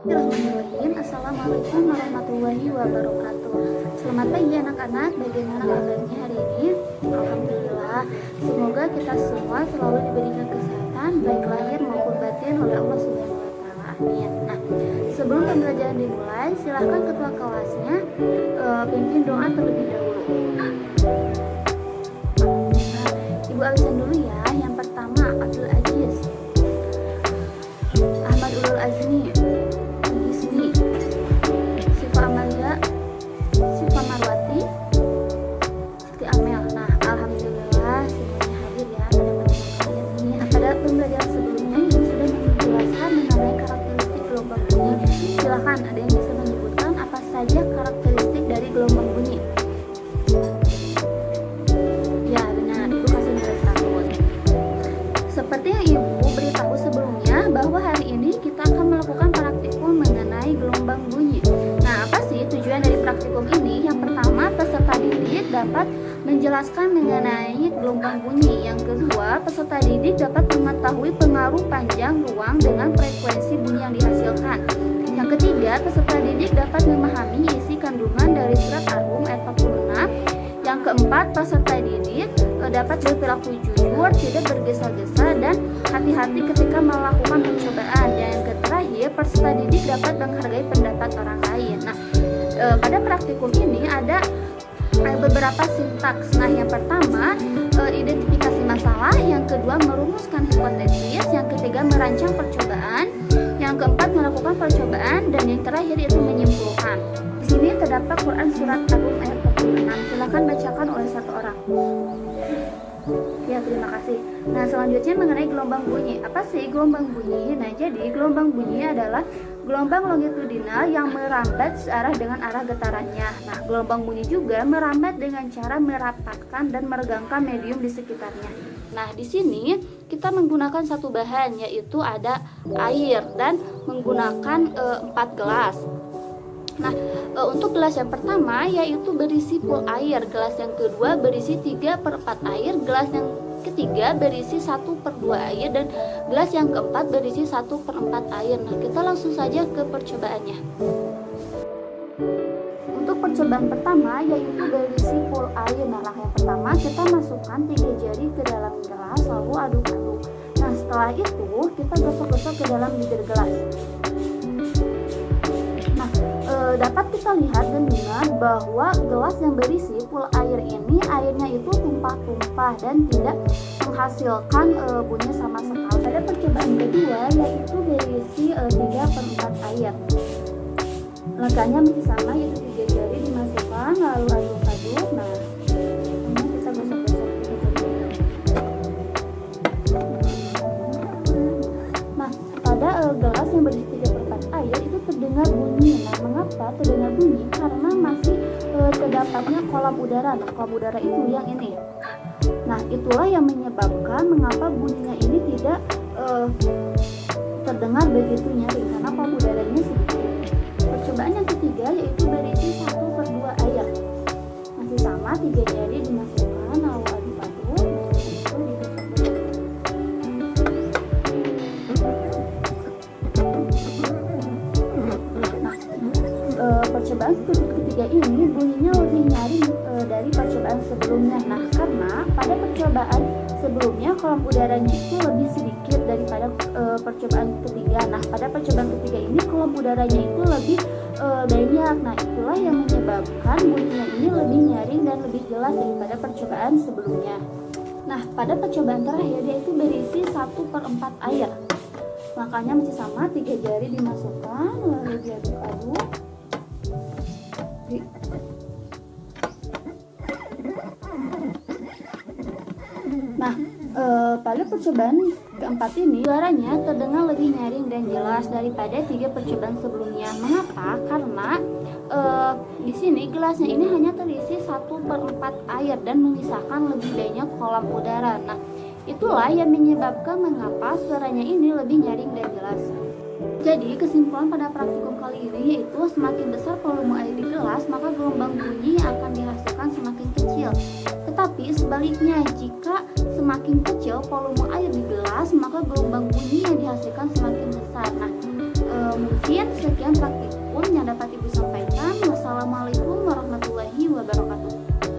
Bismillahirrahmanirrahim. Assalamualaikum warahmatullahi wabarakatuh. Selamat pagi anak-anak. Bagaimana kabarnya hari ini? Alhamdulillah. Semoga kita semua selalu diberikan kesehatan baik lahir maupun batin oleh Allah Subhanahu wa taala. Amin. Nah, sebelum pembelajaran dimulai, silakan ketua kelasnya pimpin doa terlebih dahulu. Nah, Ibu abisan dulu ya. Yang pertama, Abdul Aziz, Ahmad Ulul Azmi, Sifa Amalia, Sifa Marwati, Siti Amel. Nah, alhamdulillah semuanya hadir ya pada pertemuan kali ini. Pada pembelajaran sebelumnya yang sudah menjelaskan mengenai karakteristik gelombang bunyi. Silakan ada yang bisa menyebutkan apa saja karakteristik dari gelombang bunyi. Ya benar, Ibu kasih nilai 100. Seperti yang Ibu beritahu sebelumnya bahwa hari ini kita akan melakukan praktikum mengenai gelombang bunyi. Nah, apa sih tujuan dari praktikum ini? Yang pertama, peserta didik dapat menjelaskan mengenai gelombang bunyi. Yang kedua, peserta didik dapat mengetahui pengaruh panjang ruang dengan frekuensi bunyi yang dihasilkan. Yang ketiga, peserta didik dapat memahami isi kandungan dari surat Ar-Rum ayat 46. Yang keempat, peserta didik dapat berperilaku jujur, tidak bergesa-gesa, dan hati-hati ketika melakukan percobaan. Dan yang terakhir, peserta didik dapat menghargai pendapat orang lain. Nah, pada praktikum ini ada beberapa sintaks. Nah, yang pertama, identifikasi masalah. Yang kedua, merumuskan hipotesis. Yang ketiga, merancang percobaan. Yang keempat, melakukan percobaan. Dan yang terakhir itu menyimpulkan. Di sini terdapat Quran surat Ar-Rum ayat 46. Silakan bacakan oleh satu orang. Ya, terima kasih. Nah, selanjutnya mengenai gelombang bunyi. Apa sih gelombang bunyi? Nah, jadi gelombang bunyi adalah gelombang longitudinal yang merambat searah dengan arah getarannya. Nah, gelombang bunyi juga merambat dengan cara merapatkan dan meregangkan medium di sekitarnya. Nah, di sini kita menggunakan satu bahan, yaitu ada air, dan menggunakan 4 gelas. Nah, untuk gelas yang pertama yaitu berisi full air, gelas yang kedua berisi 3/4 air, gelas yang ketiga berisi 1/2 air, dan gelas yang keempat berisi 1/4 air. Nah, kita langsung saja ke percobaannya. Untuk percobaan pertama yaitu berisi full air. Nah, yang pertama kita masukkan 3 jari ke dalam gelas lalu aduk-aduk. Nah, setelah itu kita gosok-gosok ke dalam bibir gelas. Dapat kita lihat dan dengar bahwa gelas yang berisi full air ini airnya itu tumpah-tumpah dan tidak menghasilkan bunyi sama sekali. Pada percobaan kedua yaitu berisi 3/4 air. Langkahnya masih sama, yaitu 3 jari dimasukkan lalu aduk-aduk. Nah, ini kita gosok-gosok. Nah, pada gelas yang berisi 3/4 air itu terdengar bunyi. Nah, mengapa terdengar bunyi? Karena masih terdapatnya kolam udara. Nah, kolam udara itu yang ini. Nah, itulah yang menyebabkan mengapa bunyinya ini tidak terdengar begitu nyaring, karena kolam udaranya sedikit. Percobaan yang ketiga yaitu berisi 1/2 air. Masih sama, 3 jari dimasukkan lalu aduk-aduk. Percobaan ketiga ini bunyinya lebih nyaring dari percobaan sebelumnya. Nah, karena pada percobaan sebelumnya kolam udaranya itu lebih sedikit daripada percobaan ketiga. Nah, pada percobaan ketiga ini kolam udaranya itu lebih banyak. Nah, itulah yang menyebabkan bunyinya ini lebih nyaring dan lebih jelas daripada percobaan sebelumnya. Nah, pada percobaan terakhir yaitu berisi 1/4 air. Makanya masih sama, 3 jari dimasukkan lalu diaduk-aduk. Nah, pada percobaan keempat ini suaranya terdengar lebih nyaring dan jelas daripada 3 percobaan sebelumnya. Mengapa? Karena di sini gelasnya ini hanya terisi 1/4 air dan menyisakan lebih banyak kolam udara. Nah, itulah yang menyebabkan mengapa suaranya ini lebih nyaring dan jelas. Jadi kesimpulan pada praktikum kali ini yaitu semakin besar volume air di gelas maka gelombang bunyi akan dihasilkan semakin kecil. Tetapi sebaliknya, jika semakin kecil volume air di gelas maka gelombang bunyi yang dihasilkan semakin besar. Nah, mungkin Mungkin sekian praktik